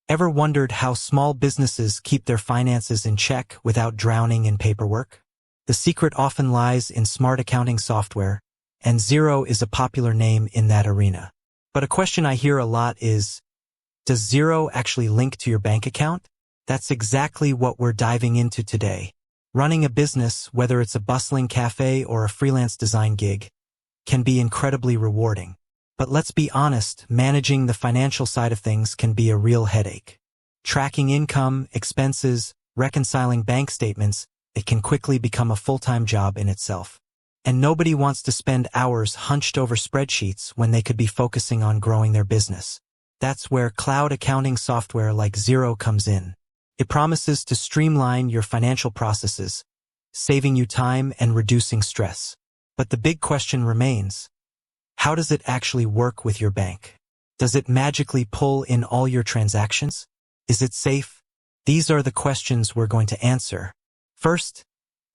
Ever wondered how small businesses keep their finances in check without drowning in paperwork? The secret often lies in smart accounting software, and Xero is a popular name in that arena. But a question I hear a lot is, does Xero actually link to your bank account? That's exactly what we're diving into today. Running a business, whether it's a bustling cafe or a freelance design gig, can be incredibly rewarding. But let's be honest, managing the financial side of things can be a real headache. Tracking income, expenses, reconciling bank statements, it can quickly become a full-time job in itself. And nobody wants to spend hours hunched over spreadsheets when they could be focusing on growing their business. That's where cloud accounting software like Xero comes in. It promises to streamline your financial processes, saving you time and reducing stress. But the big question remains, how does it actually work with your bank? Does it magically pull in all your transactions? Is it safe? These are the questions we're going to answer. First,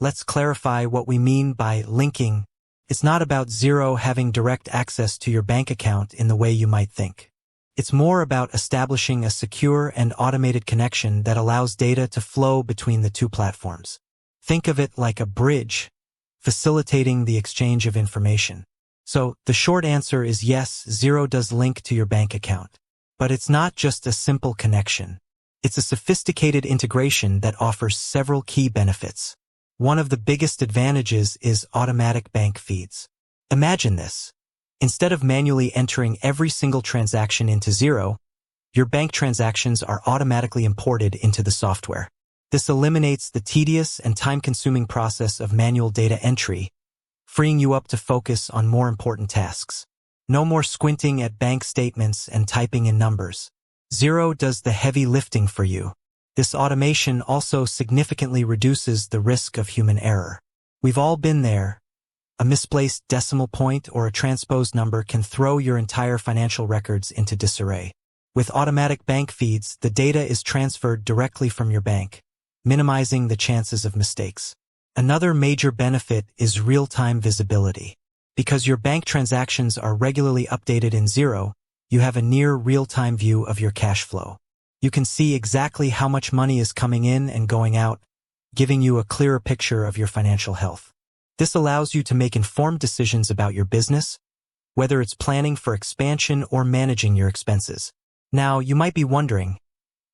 let's clarify what we mean by linking. It's not about Xero having direct access to your bank account in the way you might think. It's more about establishing a secure and automated connection that allows data to flow between the two platforms. Think of it like a bridge, facilitating the exchange of information. So, the short answer is yes, Xero does link to your bank account. But it's not just a simple connection. It's a sophisticated integration that offers several key benefits. One of the biggest advantages is automatic bank feeds. Imagine this. Instead of manually entering every single transaction into Xero, your bank transactions are automatically imported into the software. This eliminates the tedious and time-consuming process of manual data entry, freeing you up to focus on more important tasks. No more squinting at bank statements and typing in numbers. Xero does the heavy lifting for you. This automation also significantly reduces the risk of human error. We've all been there. A misplaced decimal point or a transposed number can throw your entire financial records into disarray. With automatic bank feeds, the data is transferred directly from your bank, minimizing the chances of mistakes. Another major benefit is real-time visibility. Because your bank transactions are regularly updated in Xero, you have a near real-time view of your cash flow. You can see exactly how much money is coming in and going out, giving you a clearer picture of your financial health. This allows you to make informed decisions about your business, whether it's planning for expansion or managing your expenses. Now, you might be wondering,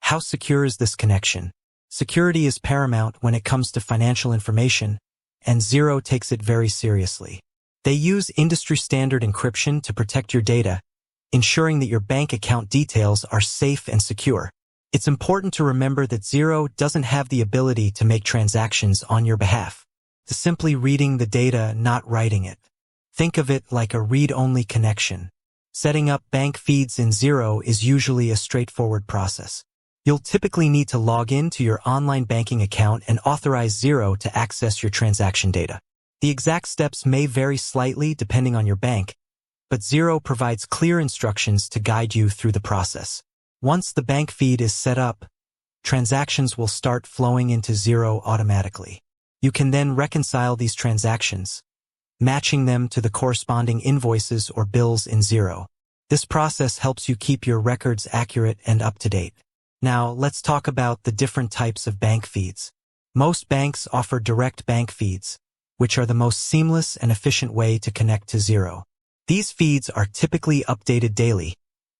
how secure is this connection? Security is paramount when it comes to financial information, and Xero takes it very seriously. They use industry-standard encryption to protect your data, ensuring that your bank account details are safe and secure. It's important to remember that Xero doesn't have the ability to make transactions on your behalf. It's simply reading the data, not writing it. Think of it like a read-only connection. Setting up bank feeds in Xero is usually a straightforward process. You'll typically need to log in to your online banking account and authorize Xero to access your transaction data. The exact steps may vary slightly depending on your bank, but Xero provides clear instructions to guide you through the process. Once the bank feed is set up, transactions will start flowing into Xero automatically. You can then reconcile these transactions, matching them to the corresponding invoices or bills in Xero. This process helps you keep your records accurate and up-to-date. Now, let's talk about the different types of bank feeds. Most banks offer direct bank feeds, which are the most seamless and efficient way to connect to Xero. These feeds are typically updated daily,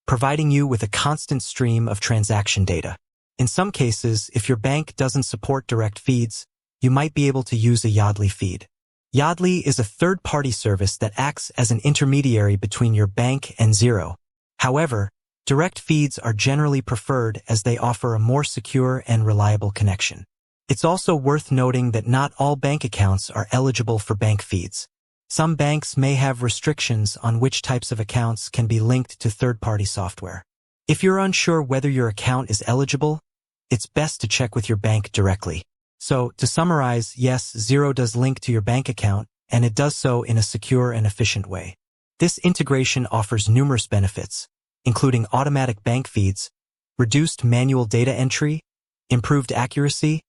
providing you with a constant stream of transaction data. In some cases, if your bank doesn't support direct feeds, you might be able to use a Yodlee feed. Yodlee is a third-party service that acts as an intermediary between your bank and Xero. However, direct feeds are generally preferred as they offer a more secure and reliable connection. It's also worth noting that not all bank accounts are eligible for bank feeds. Some banks may have restrictions on which types of accounts can be linked to third-party software. If you're unsure whether your account is eligible, it's best to check with your bank directly. So, to summarize, yes, Xero does link to your bank account, and it does so in a secure and efficient way. This integration offers numerous benefits, including automatic bank feeds, reduced manual data entry, improved accuracy,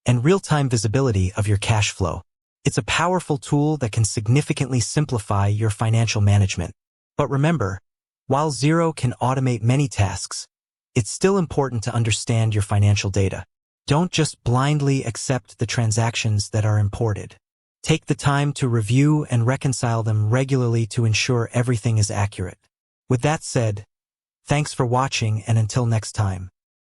and real-time visibility of your cash flow. It's a powerful tool that can significantly simplify your financial management. But remember, while Xero can automate many tasks, it's still important to understand your financial data. Don't just blindly accept the transactions that are imported. Take the time to review and reconcile them regularly to ensure everything is accurate. With that said, thanks for watching, and until next time.